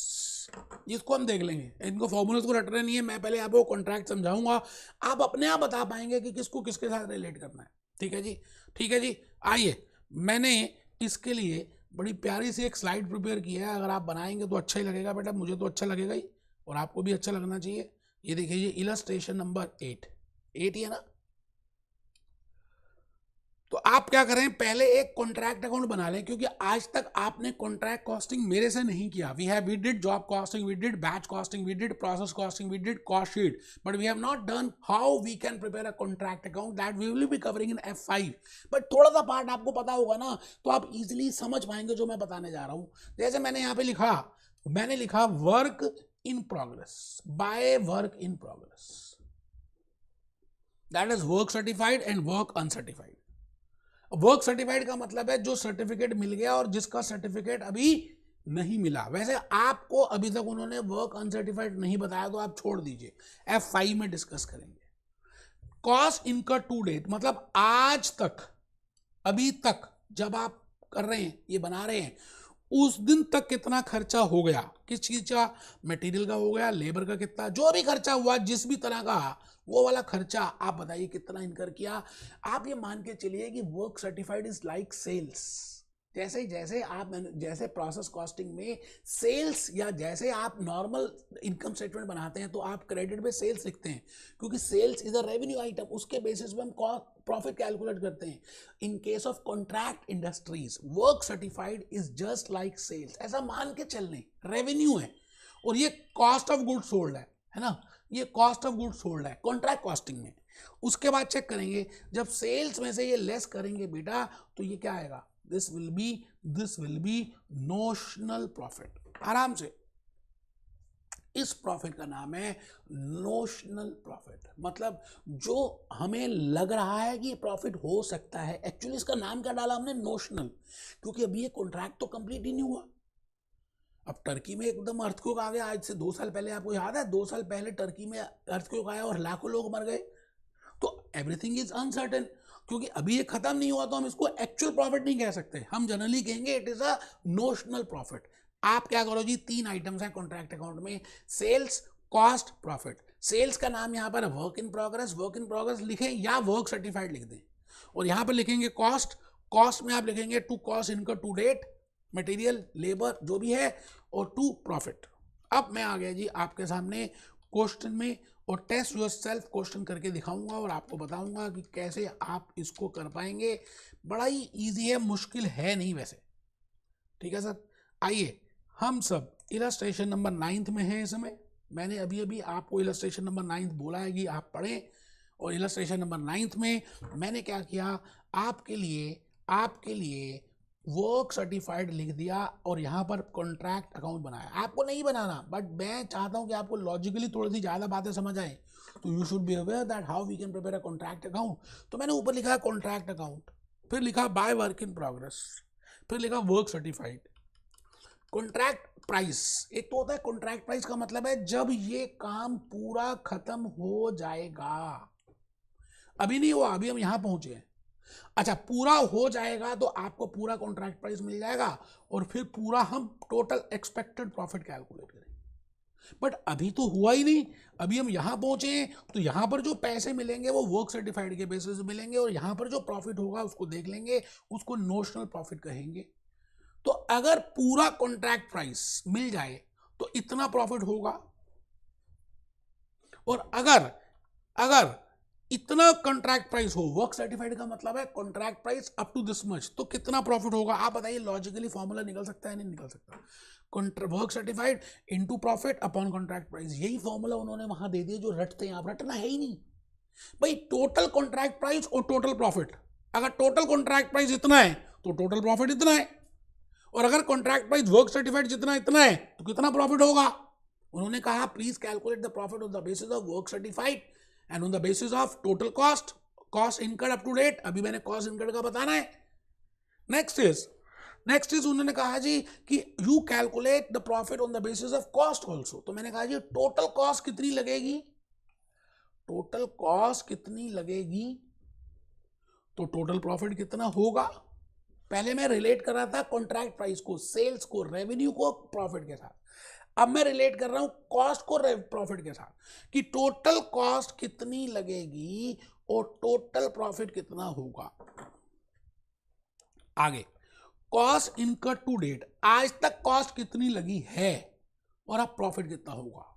इसको हम देख लेंगे, इनको फॉर्मूलाज को रटना नहीं है, मैं पहले आपको कॉन्ट्रैक्ट समझाऊंगा, आप अपने आप बता पाएंगे कि किसको किसके साथ रिलेट करना है। ठीक है जी, ठीक है जी। आइए, मैंने इसके लिए बड़ी प्यारी सी एक स्लाइड प्रिपेयर की है, अगर आप बनाएंगे तो अच्छा ही लगेगा बेटा, मुझे तो अच्छा लगेगा ही और आपको भी अच्छा लगना चाहिए। ये देखिए, ये इलस्ट्रेशन नंबर 8 ही है ना। तो आप क्या करें, पहले एक कॉन्ट्रैक्ट अकाउंट बना लें, क्योंकि आज तक आपने कॉन्ट्रैक्ट कॉस्टिंग मेरे से नहीं किया। We did job costing, we did batch costing, we did process costing, we did cost sheet, but we have not done how we can prepare a contract account, that we will be covering in F5। But थोड़ा सा part आपको पता होगा ना, तो आप easily समझ पाएंगे जो मैं बताने जा रहा हूँ। जैसे मैंने यहाँ पे लिखा, मैंने लिखा work in progress, by work in progress, that is work certified and work uncertified. Work certified का मतलब है जो सर्टिफिकेट मिल गया और जिसका सर्टिफिकेट अभी नहीं मिला। वैसे आपको अभी तक उन्होंने वर्क अनसर्टिफाइड नहीं बताया तो आप छोड़ दीजिए, F5 में डिस्कस करेंगे। कॉस्ट इनकर्ड टू डेट मतलब आज तक, अभी तक जब आप कर रहे हैं, ये बना रहे हैं, उस दिन तक कितना खर्चा हो गया, किस चीज का, मटेरियल का हो गया, लेबर का कितना, जो भी खर्चा हुआ जिस भी तरह का, वो वाला खर्चा आप बताइए कितना इनकर किया। आप ये मान के चलिए कि work certified is like sales. जैसे जैसे आप जैसे प्रोसेस कॉस्टिंग में सेल्स, या जैसे आप नॉर्मल इनकम स्टेटमेंट बनाते हैं तो आप क्रेडिट पे सेल्स लिखते हैं, क्योंकि sales is a revenue item, उसके बेसिस पे हम प्रॉफिट कैलकुलेट करते हैं। In case of contract industries work certified is just like sales, ऐसा मान के चलने, रेवेन्यू है और ये कॉस्ट ऑफ गुड्स सोल्ड है ना, ये कॉस्ट ऑफ गुड्स सोल्ड है कॉन्ट्रैक्ट कॉस्टिंग में। उसके बाद चेक करेंगे, जब सेल्स में से ये लेस करेंगे बेटा तो ये क्या आएगा, this will be notional profit। आराम से, इस प्रॉफिट का नाम है नोशनल प्रॉफिट, मतलब जो हमें लग रहा है कि प्रॉफिट हो सकता है, एक्चुअली इसका नाम क्या डाला हमने, नोशनल, क्योंकि अभी ये कॉन्ट्रैक्ट तो कंप्लीट ही नहीं हुआ। अब टर्की में एकदम अर्थक्वेक आ गया, आज से 2 साल पहले, आपको याद है 2 साल पहले टर्की में अर्थक्वेक आया और लाखों लोग मर गए, तो एवरीथिंग इज अनसर्टेन, क्योंकि अभी ये खत्म नहीं हुआ तो हम इसको एक्चुअल प्रॉफिट नहीं कह सकते, हम जनरली कहेंगे it is a notional profit. आप क्या करो जी, 3 आइटम्स हैं कॉन्ट्रैक्ट अकाउंट में, सेल्स, कॉस्ट, प्रॉफिट। सेल्स का नाम यहाँ पर वर्क इन प्रोग्रेस लिखें या वर्क सर्टिफाइड लिख दें, और यहाँ पर लिखेंगे कॉस्ट, कॉस्ट में आप लिखेंगे to cost income to date, material, labour जो भी है, और टू प्रॉफिट। अब मैं आ गया जी आपके सामने क्वेश्चन में, और टेस्ट योर सेल्फ क्वेश्चन करके दिखाऊंगा और आपको बताऊंगा कि कैसे आप इसको कर पाएंगे। बड़ा ही इजी है, मुश्किल है नहीं वैसे, ठीक है सर। आइए, हम सब इलस्ट्रेशन नंबर 9 में हैं इस समय। मैंने अभी अभी आपको इलस्ट्रेशन नंबर 9 बोला है कि आप पढ़ें, और इलस्ट्रेशन नंबर 9 में मैंने क्या किया, आपके लिए वर्क सर्टिफाइड लिख दिया और यहाँ पर कॉन्ट्रैक्ट अकाउंट बनाया। आपको नहीं बनाना, बट मैं चाहता हूँ कि आपको लॉजिकली थोड़ी सी ज़्यादा बातें समझ आए, तो you should be aware that how we can prepare a contract account. तो मैंने ऊपर लिखा है कॉन्ट्रैक्ट अकाउंट, फिर लिखा बाय वर्क इन प्रोग्रेस, फिर लिखा वर्क सर्टिफाइड। कॉन्ट्रैक्ट प्राइस, एक तो होता है कॉन्ट्रैक्ट प्राइस का मतलब है जब ये काम पूरा खत्म हो जाएगा, अभी नहीं हुआ, अभी हम यहाँ पहुंचे हैं। अच्छा, पूरा हो जाएगा तो आपको पूरा कॉन्ट्रैक्ट प्राइस मिल जाएगा, और फिर पूरा हम टोटल एक्सपेक्टेड प्रॉफिट कैलकुलेट करेंगे। बट अभी तो हुआ ही नहीं, अभी हम यहाँ पहुंचे हैं, तो यहाँ पर जो पैसे मिलेंगे वो वर्क सर्टिफाइड के बेसिस पे मिलेंगे, और यहाँ पर जो प्रॉफिट होगा उसको देख लेंगे, उसको नोशनल प्रॉफिट कहेंगे। तो अगर पूरा कॉन्ट्रैक्ट प्राइस मिल जाए तो इतना प्रॉफिट होगा, और अगर इतना कॉन्ट्रैक्ट प्राइस हो, वर्क सर्टिफाइड का मतलब है contract price up to this much, तो कितना प्रॉफिट होगा आप बताइए, लॉजिकली फॉर्मूला निकल सकता है नहीं निकल सकता, work certified into profit upon contract price, यही फॉर्मूला उन्होंने वहां दे दिया जो रटते हैं आप, रटना है ही नहीं भाई। टोटल कॉन्ट्रैक्ट प्राइस और टोटल प्रॉफिट, अगर टोटल कॉन्ट्रैक्ट प्राइस इतना है तो टोटल प्रॉफिट इतना है, और अगर कॉन्ट्रैक्ट प्राइस वर्क सर्टिफाइड जितना इतना है तो कितना प्रॉफिट होगा। उन्होंने कहा please calculate the profit on the basis of work certified and on the basis of total cost incurred up to date. अभी मैंने कॉस्ट इनकर्ड का बताना है। नेक्स्ट इज उन्होंने कहा जी कि you calculate the profit on the basis of cost also. तो मैंने कहा जी टोटल कॉस्ट कितनी लगेगी, टोटल कॉस्ट कितनी लगेगी तो टोटल प्रॉफिट कितना होगा। पहले मैं रिलेट कर रहा था कॉन्ट्रैक्ट प्राइस को, सेल्स को, रेवेन्यू को प्रॉफिट के साथ, अब मैं रिलेट कर रहा हूं कॉस्ट को प्रॉफिट के साथ, कि टोटल कॉस्ट कितनी लगेगी और टोटल प्रॉफिट कितना होगा। आगे, कॉस्ट इनकर्ड टू डेट, आज तक कॉस्ट कितनी लगी है और अब प्रॉफिट कितना होगा।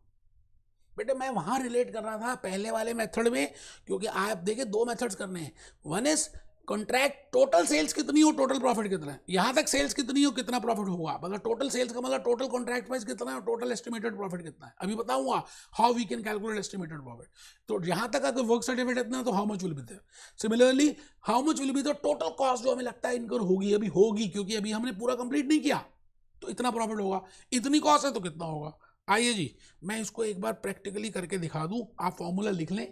बेटे मैं वहां रिलेट कर रहा था पहले वाले मेथड में, क्योंकि आप देखिए 2 मेथड्स करने हैं, one is contract total sales कितनी हो टोटल प्रॉफिट कितना है, यहां तक सेल्स कितनी हो कितना प्रॉफिट होगा, मतलब टोटल सेल्स का मतलब टोटल कॉन्ट्रैक्ट प्राइस कितना है और टोटल एस्टिमेटेड प्रॉफिट कितना है। अभी बताऊंगा how we can calculate estimated profit. तो यहां तक अगर वर्क सर्टिफिकेट इतना है तो how much will be there, similarly how much will be the total cost जो हमें लगता है इनकर होगी, अभी होगी क्योंकि अभी हमने पूरा कंप्लीट नहीं किया, तो इतना प्रॉफिट होगा, इतनी कॉस्ट है तो कितना होगा। आइए जी मैं इसको एक बार प्रैक्टिकली करके दिखा दूं, आप फॉर्मूला लिख लें,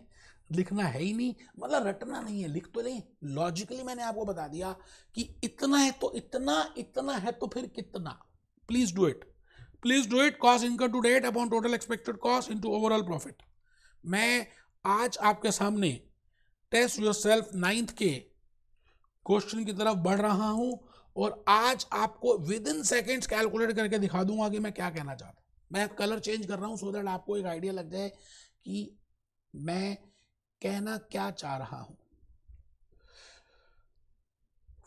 लिखना है ही नहीं, मतलब रटना नहीं है, लिख तो लें। लॉजिकली मैंने आपको बता दिया कि इतना है तो इतना, इतना है तो फिर कितना। Please do it, cost income to date upon total expected cost into overall profit. मैं आज आपके सामने टेस्ट योरसेल्फ 9th के क्वेश्चन की तरफ बढ़ रहा हूं और आज आपको विद इन सेकेंड्स कैलकुलेट करके दिखा दूंगा कि मैं क्या कहना चाहता हूं। मैं कलर चेंज कर रहा हूं सो दैट आपको एक आइडिया लग जाए कि मैं कहना क्या चाह रहा हूं।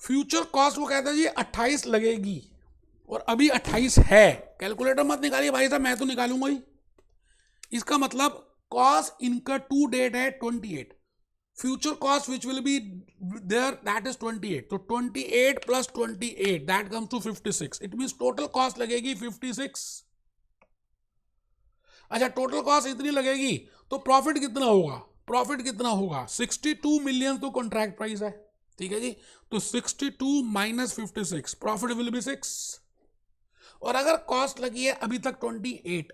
फ्यूचर कॉस्ट वो कहता है जी 28 लगेगी और अभी 28 है। कैलकुलेटर मत निकालिए भाई साहब, मैं तो निकालूंगा ही। इसका मतलब कॉस्ट इनका टू डेट है 28, future cost which will be there that is 28, तो 28 plus 28 that comes to 56। It means total cost लगेगी 56। अच्छा, टोटल कॉस्ट इतनी लगेगी तो प्रॉफिट कितना होगा? प्रॉफिट कितना होगा? 62 मिलियन तो कॉन्ट्रैक्ट प्राइस है, ठीक है जी। तो 62 माइनस 56, प्रॉफिट विल बी 6। और अगर कॉस्ट लगी है अभी तक 28,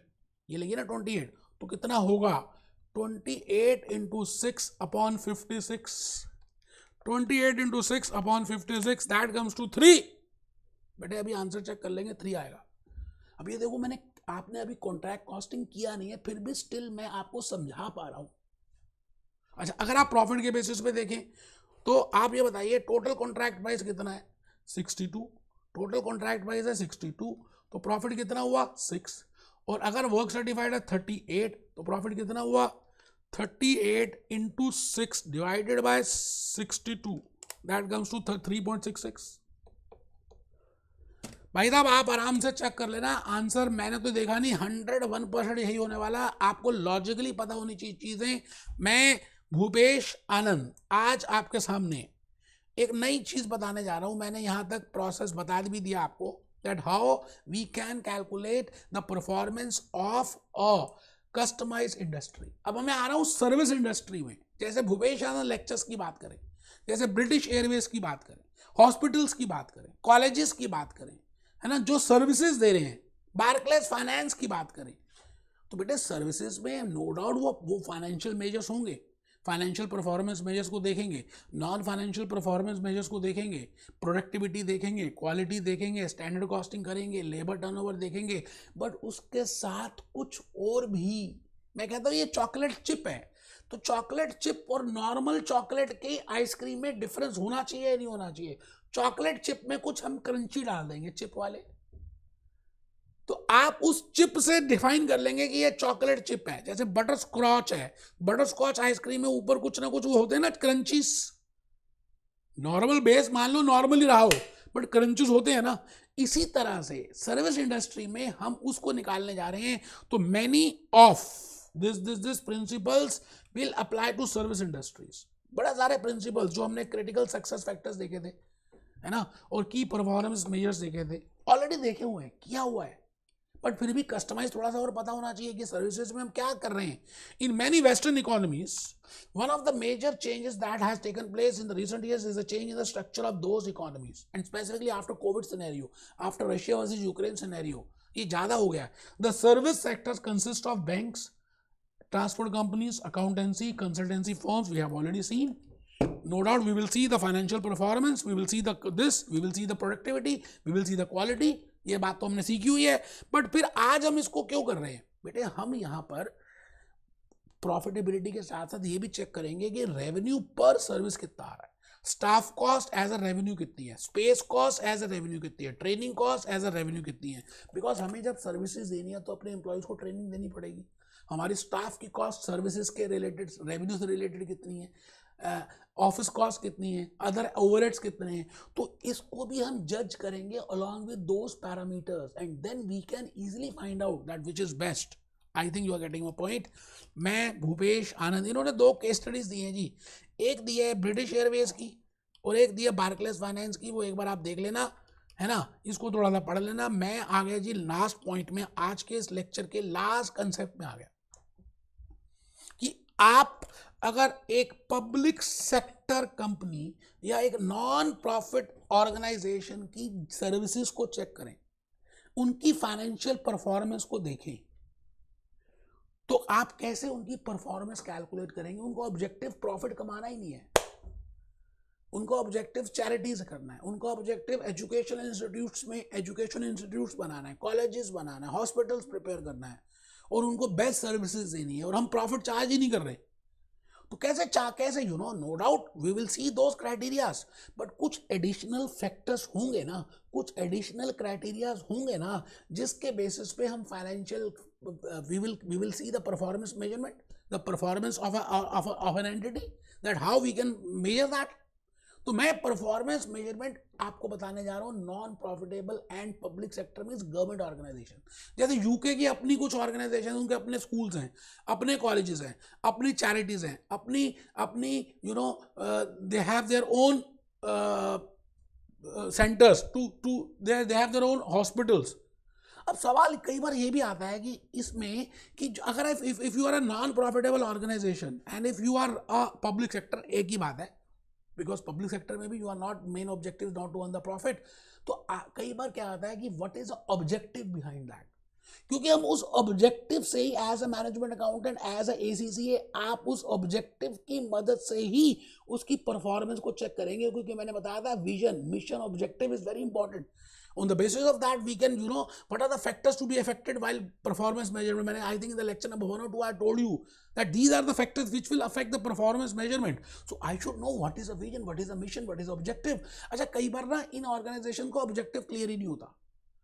ये लगी ना 28, तो कितना होगा? 28 into 6 upon 56, 28 into 6 upon 56 that comes to 3। बेटे अभी आंसर चेक कर लेंगे, 3 आएगा। अब ये देखो, मैंने आपने अभी कॉन्ट्रैक्ट कॉस्टिंग किया नहीं है, फिर भी स्टिल मैं आपको समझा पा रहा हूं। अच्छा, अगर आप प्रॉफिट के बेसिस पे देखें तो आप ये बताइए टोटल कॉन्ट्रैक्ट प्राइस कितना है? 62। टोटल कॉन्ट्रैक्ट प्राइस है 62, तो प्रॉफिट कितना हुआ? 6। और अगर वर्क सर्टिफाइड है 38, तो प्रॉफिट कितना हुआ? 38 into 6 divided by 62 that comes to 3.66। भाई साहब आप आराम से चेक कर लेना आंसर, मैंने तो देखा नहीं, 101% यही होने वाला। आपको लॉजिकली पता होनी चाहिए चीजें। मैं भूपेश आनंद आज आपके सामने एक नई चीज बताने जा रहा हूं। मैंने यहां तक प्रोसेस बता भी दिया आपको that how we can calculate the performance of a customise industry. अब मैं आ रहा हूं सर्विस इंडस्ट्री में। जैसे भूपेश आनंद लेक्चर्स की बात करें, जैसे ब्रिटिश एयरवेज की बात करें, हॉस्पिटल्स की बात करें, कॉलेजेस की बात करें, है ना, जो सर्विसेज दे रहे हैं, बार्कलेस फाइनेंस की बात करें, तो बेटे सर्विसेज में नो डाउट वो फाइनेंशियल मेजर्स होंगे। फाइनेंशियल परफॉर्मेंस मेजर्स को देखेंगे, नॉन फाइनेंशियल परफॉर्मेंस मेजर्स को देखेंगे, प्रोडक्टिविटी देखेंगे, क्वालिटी देखेंगे, स्टैंडर्ड कॉस्टिंग करेंगे, लेबर टर्नओवर देखेंगे। बट उसके साथ कुछ और भी, मैं कहता हूँ ये चॉकलेट चिप है, तो चॉकलेट चिप और नॉर्मल चॉकलेट के आइसक्रीम में डिफरेंस होना चाहिए या नहीं होना चाहिए? चॉकलेट चिप में कुछ हम क्रंची डाल देंगे चिप वाले, तो आप उस चिप से डिफाइन कर लेंगे कि ये चॉकलेट चिप है। जैसे बटर स्कॉच है, बटर स्कॉच आइसक्रीम में ऊपर कुछ ना कुछ वो होते हैं ना क्रंचीज, नॉर्मल बेस मान लो नॉर्मल ही रहा हो बट क्रंचीज होते हैं ना। इसी तरह से सर्विस इंडस्ट्री में हम उसको निकालने जा रहे हैं। तो many of this principles will apply to service industries. बड़ा सारे प्रिंसिपल्स जो हमने क्रिटिकल सक्सेस फैक्टर्स देखे थे, है ना, और की परफॉर्मेंस मेजर्स देखे थे, ऑलरेडी देखे हुए हैं, किया हुआ है, बट फिर भी कस्टमाइज थोड़ा सा और पता होना चाहिए कि सर्विसेज में हम क्या कर रहे हैं। In many western economies one of the major changes that has taken place in the recent years is a change in the structure of those economies, and specifically after COVID scenario, after Russia versus Ukraine scenario, ये ज़्यादा हो गया। The service sectors consist of banks, transport companies, accountancy, consultancy firms. We have already seen. No doubt we will see the financial performance, we will see we will see the productivity, we will see the quality. ये बात तो हमने सीखी हुई है, but फिर आज हम इसको क्यों कर रहे हैं? बेटे हम यहाँ पर प्रॉफिटेबिलिटी के साथ साथ ये भी चेक करेंगे कि रेवेन्यू पर सर्विस कितना आ रहा है, staff cost as a revenue कितनी है, space cost as a revenue कितनी है, training cost as a revenue कितनी है। बिकॉज हमें जब सर्विसेज देनी है तो अपने एम्प्लॉयज़ को ट्रेनिंग देनी पड़ेगी। हमारी स्टाफ की कॉस्ट सर्विसेज के रिलेटेड, रेवेन्यू से रिलेटेड कितनी है, ऑफिस कॉस्ट कितनी है, अदर ओवरहेड्स कितने हैं, तो इसको भी हम जज करेंगे along with those parameters, and then we can easily find out that which is best. I think you are getting my point. मैं भूपेश आनंद, इन्होंने 2 केस स्टडीज दी हैं जी, एक दी है ब्रिटिश एयरवेज की और एक दी है बार्कलेस फाइनेंस की। वो एक बार आप देख लेना, है ना, इसको थोड़ा सा पढ़ लेना। मैं आ गया जी लास्ट पॉइंट में, आज के इस लेक्चर के लास्ट कंसेप्ट में आ गया कि आप अगर एक पब्लिक सेक्टर कंपनी या एक नॉन प्रॉफिट ऑर्गेनाइजेशन की सर्विसेज को चेक करें, उनकी फाइनेंशियल परफॉर्मेंस को देखें, तो आप कैसे उनकी परफॉर्मेंस कैलकुलेट करेंगे? उनको ऑब्जेक्टिव प्रॉफिट कमाना ही नहीं है, उनको ऑब्जेक्टिव चैरिटी से करना है, उनको ऑब्जेक्टिव एजुकेशन इंस्टीट्यूट्स में एजुकेशन इंस्टीट्यूट्स बनाना है, कॉलेजेस बनाना है, हॉस्पिटल्स प्रिपेयर करना है और उनको बेस्ट सर्विसेज देनी है, और हम प्रॉफिट चार्ज ही नहीं कर रहे। तो कैसे no doubt we will see those criterias, but कुछ एडिशनल फैक्टर्स होंगे ना, कुछ एडिशनल क्राइटेरियाज होंगे ना, जिसके बेसिस पे हम financial we will see the performance measurement, the performance of an entity, that how we can measure that. तो मैं परफॉर्मेंस मेजरमेंट आपको बताने जा रहा हूँ non profitable and public sector means government organisation. जैसे यूके की अपनी कुछ ऑर्गेनाइजेशन, उनके अपने स्कूल्स हैं, अपने कॉलेजेस हैं, अपनी चैरिटीज हैं, अपनी अपनी they have their own centres too they have their own hospitals. अब सवाल कई बार ये भी आता है कि इसमें कि अगर if you are a non profitable organisation and if you are a public sector, एक ही बात है, बिकॉज पब्लिक सेक्टर में भी you are not main objective not to earn the profit. तो कई बार क्या आता है कि what is objective behind that, क्योंकि हम उस ऑब्जेक्टिव से ही as a management accountant, as a ACCA, आप उस ऑब्जेक्टिव की मदद से ही उसकी परफॉर्मेंस को चेक करेंगे, क्योंकि मैंने बताया था vision, mission, objective is very important. On the basis of that, we can, what are the factors to be affected while performance measurement. I think in the lecture number 1 or 2, I told you that these are the factors which will affect the performance measurement. So I should know what is a vision, what is a mission, what is objective. अच्छा, कई बार ना इन organisation को objective clear ही नहीं होता।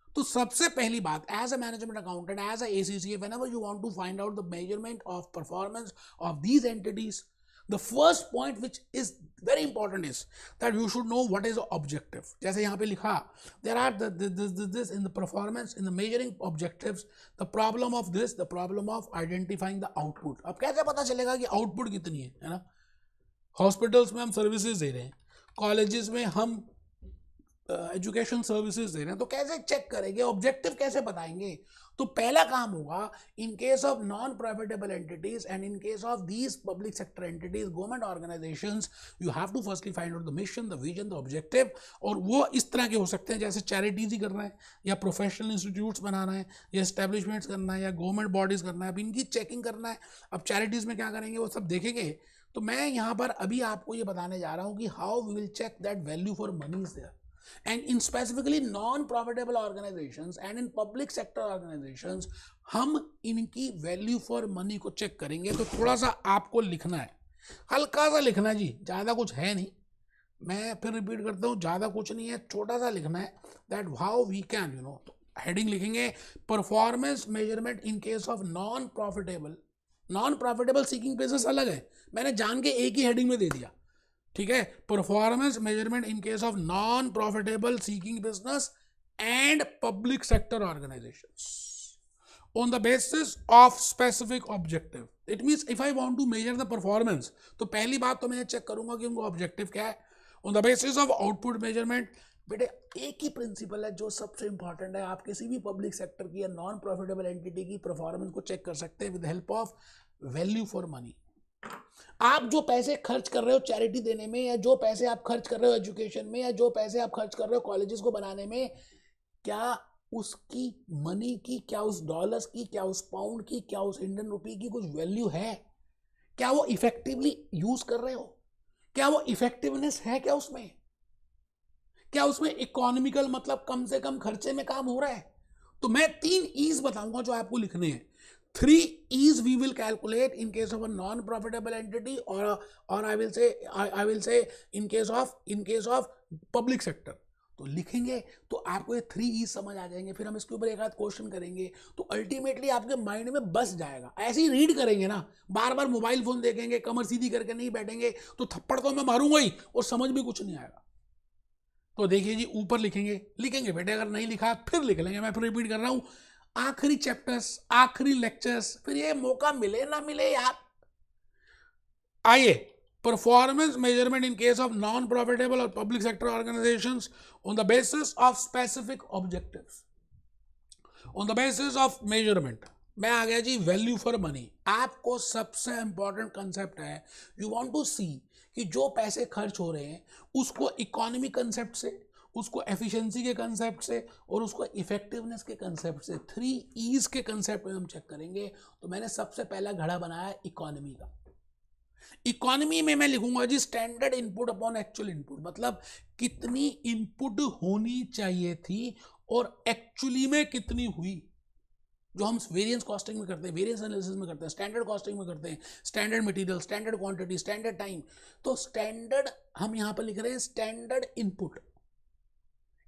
तो सबसे पहली बात, as a management accountant, as a ACC, whenever you want to find out the measurement of performance of these entities, the first point which is very important is that you should know what is the objective. जैसे यहाँ पे लिखा, there are this in the performance, in the measuring objectives, the problem of this, the problem of identifying the output. अब कैसे पता चलेगा कि output कितनी है ना? हॉस्पिटल्स में हम सर्विसेज दे रहे हैं, कॉलेजेस में हम एजुकेशन सर्विसेज दे रहे हैं, तो कैसे चेक करेंगे, ऑब्जेक्टिव कैसे बताएंगे? तो पहला काम होगा, in case of non profitable entities and in case of these public sector entities, government organisations, you have to firstly find out the mission, the vision, the objective. और वो इस तरह के हो सकते हैं, जैसे चैरिटीज ही करना है, या प्रोफेशनल इंस्टीट्यूट्स बनाना है, या एस्टेब्लिशमेंट्स करना है, या गवर्नमेंट बॉडीज करना है। अब इनकी चेकिंग करना है। अब चैरिटीज में क्या करेंगे वो सब देखेंगे। तो मैं यहाँ पर अभी आपको ये बताने जा रहा हूँ कि how we will check that value for money is there. And in specifically non-profitable organizations and in public sector organizations, हम इनकी वैल्यू फॉर मनी को चेक करेंगे। तो थोड़ा सा आपको लिखना है, हल्का सा लिखना है जी, ज़्यादा कुछ है नहीं। मैं फिर रिपीट करता हूँ, ज़्यादा कुछ नहीं है, छोटा सा लिखना है। दैट हाउ वी कैन तो हेडिंग लिखेंगे, performance measurement in case of non profitable seeking business अलग है, मैंने जान के एक ही हेडिंग में दे दिया, ठीक है। Performance measurement in case of non profitable seeking business and public sector organisations on the basis of specific objective. It means if I want to measure the performance, तो पहली बात तो मैं चेक करूंगा कि उनका ऑब्जेक्टिव क्या है। On the basis of output measurement, बेटे एक ही प्रिंसिपल है जो सबसे इंपॉर्टेंट है। आप किसी भी पब्लिक सेक्टर की या नॉन प्रॉफिटेबल एंटिटी की परफॉर्मेंस को चेक कर सकते हैं with help of value for money. आप जो पैसे खर्च कर रहे हो चैरिटी देने में, या जो पैसे आप खर्च कर रहे हो एजुकेशन में, या जो पैसे आप खर्च कर रहे हो कॉलेजेस को बनाने में, क्या उसकी मनी की, क्या उस डॉलर्स की, क्या उस पाउंड की, क्या उस इंडियन रुपी की कुछ वैल्यू है? क्या वो इफेक्टिवली यूज कर रहे हो? क्या वो इफेक्टिवनेस है? क्या उसमें इकोनॉमिकल, मतलब कम से कम खर्चे में काम हो रहा है? तो मैं 3 ईज बताऊंगा जो आपको लिखने हैं। 3 E's we will calculate in case of a non-profitable entity or I will say in case of public sector। तो लिखेंगे तो आपको ये 3 E's समझ आ जाएंगे। फिर हम इसके ऊपर एक आध क्वेश्चन करेंगे, तो अल्टीमेटली आपके माइंड में बस जाएगा। ऐसे ही रीड करेंगे ना, बार बार मोबाइल फोन देखेंगे, कमर सीधी करके नहीं बैठेंगे, तो थप्पड़ तो मैं मारूंगा ही और समझ भी कुछ नहीं आएगा। तो देखिए जी, ऊपर लिखेंगे बेटे, अगर नहीं लिखा फिर लिख लेंगे। मैं फिर रिपीट कर रहा हूं, आखिरी चैप्टर्स, आखिरी लेक्चर्स, फिर ये मौका मिले ना मिले यार। आइए, performance measurement in case of non profitable और public sector organisations on the basis of specific objectives, on the basis of measurement. मैं आ गया जी वैल्यू फॉर मनी। आपको सबसे इंपॉर्टेंट कंसेप्ट है, यू वांट टू सी कि जो पैसे खर्च हो रहे हैं उसको इकोनॉमी कंसेप्ट से, उसको एफिशिएंसी के कंसेप्ट से, और उसको इफेक्टिवनेस के कंसेप्ट से, 3 E's के कंसेप्ट में हम चेक करेंगे। तो मैंने सबसे पहला घड़ा बनाया इकोनॉमी का। इकोनॉमी में मैं लिखूंगा जी standard input upon actual input, मतलब कितनी इनपुट होनी चाहिए थी और एक्चुअली में कितनी हुई। जो हम वेरिएंस कॉस्टिंग में करते हैं, वेरिएंस एनालिसिस में करते हैं, स्टैंडर्ड कॉस्टिंग में करते हैं, standard material, standard quantity, standard time. तो स्टैंडर्ड हम यहाँ पर लिख रहे हैं स्टैंडर्ड इनपुट,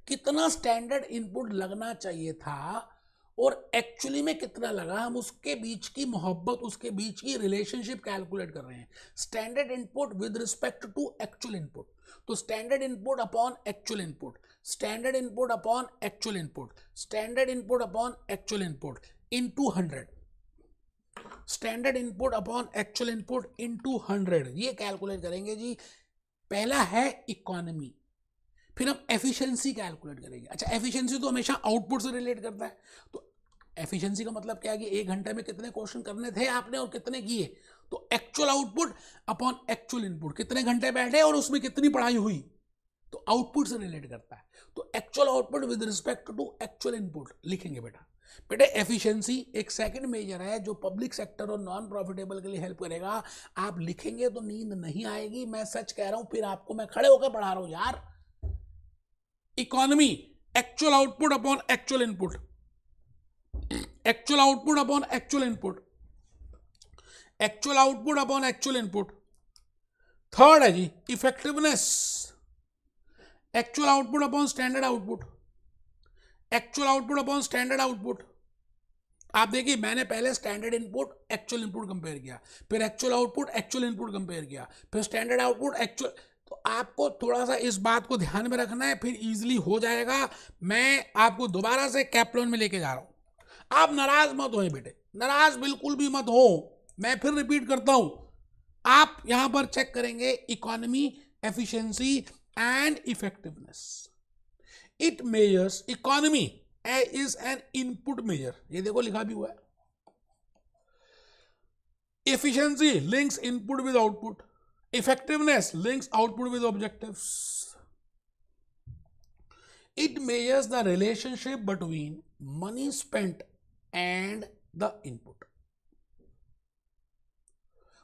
कितना स्टैंडर्ड इनपुट लगना चाहिए था और एक्चुअली में कितना लगा, हम उसके बीच की मोहब्बत, उसके बीच की रिलेशनशिप कैलकुलेट कर रहे हैं। Standard input with respect to actual input, तो standard input upon actual input, standard input upon actual input, standard input upon actual input into 100, standard input upon actual input into 100, ये calculate करेंगे जी। पहला है economy, फिर हम efficiency calculate करेंगे। अच्छा, efficiency तो हमेशा आउटपुट से रिलेट करता है, तो एफिशिएंसी का मतलब क्या है कि 1 घंटे में कितने क्वेश्चन करने थे आपने और कितने किए, तो actual output upon actual input, कितने घंटे बैठे और उसमें कितनी पढ़ाई हुई, तो आउटपुट से रिलेट करता है। तो actual output with respect to actual input लिखेंगे बेटा। बेटे एफिशिएंसी एक सेकंड मेजर है जो पब्लिक सेक्टर और नॉन प्रॉफिटेबल के लिए हेल्प करेगा। आप लिखेंगे तो नींद नहीं आएगी, मैं सच कह रहा हूं, फिर आपको मैं खड़े होकर पढ़ा रहा हूं यार। Economy, actual output upon actual input, actual output upon actual input, actual output upon actual input. Third है जी effectiveness, actual output upon standard output, actual output upon standard output. आप देखिए मैंने पहले standard input actual input compare किया, फिर actual output actual input compare किया, फिर स्टैंडर्ड आउटपुट एक्चुअल। तो आपको थोड़ा सा इस बात को ध्यान में रखना है, फिर इजीली हो जाएगा। मैं आपको दोबारा से कैप्लॉन में लेके जा रहा हूं, आप नाराज मत हो बेटे, नाराज बिल्कुल भी मत हो। मैं फिर रिपीट करता हूं, आप यहां पर चेक करेंगे economy, efficiency and effectiveness. It measures, economy is an input measure, ये देखो लिखा भी हुआ है। Efficiency links input with output, effectiveness links output with objectives. It measures the relationship between money spent and the input.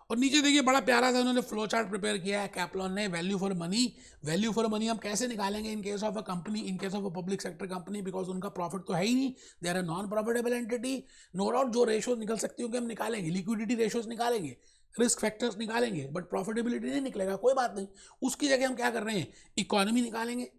और नीचे देखिए बड़ा प्यारा सा उन्होंने फ्लो चार्ट प्रिपेयर किया है कैप्लॉन ने। Value for money, value for money हम कैसे निकालेंगे in case of a company, in case of a public sector company, because उनका प्रॉफिट तो है ही नहीं, they are a non profitable entity. No doubt जो रेशोज निकल सकती होंगे हम निकालेंगे, लिक्विडिटी रेशोज निकालेंगे, रिस्क फैक्टर्स निकालेंगे, बट प्रॉफिटेबिलिटी नहीं निकलेगा, कोई बात नहीं। उसकी जगह हम क्या कर रहे हैं, इकोनॉमी निकालेंगे,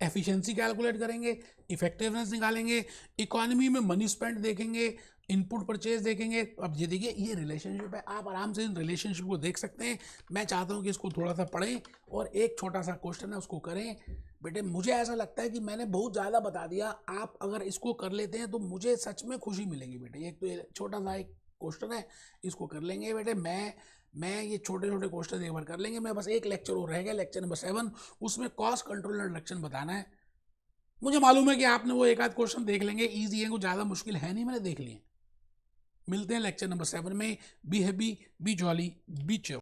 एफिशिएंसी कैलकुलेट करेंगे, इफेक्टिवनेस निकालेंगे, इकोनॉमी में मनी स्पेंड देखेंगे, इनपुट परचेज देखेंगे। अब ये देखिए ये रिलेशनशिप है, आप आराम से इन रिलेशनशिप को देख सकते हैं। मैं चाहता हूँ कि इसको थोड़ा सा पढ़ें और एक छोटा सा क्वेश्चन है उसको करें। बेटे मुझे ऐसा लगता है कि मैंने बहुत ज़्यादा बता दिया, आप अगर इसको कर लेते हैं तो मुझे सच में खुशी मिलेगी बेटे। एक तो ये छोटा सा एक क्वेश्चन है, इसको कर लेंगे बेटे। मैं ये छोटे छोटे क्वेश्चन एक बार कर लेंगे। मैं बस एक लेक्चर और रह गया, लेक्चर नंबर 7, उसमें कॉस्ट कंट्रोल एंड रिडक्शन बताना है। मुझे मालूम है कि आपने वो एक आध क्वेश्चन देख लेंगे, ईजी है, कुछ ज़्यादा मुश्किल है नहीं, मैंने देख लिए। मिलते हैं लेक्चर नंबर 7 में। Be happy, be jolly, be chill.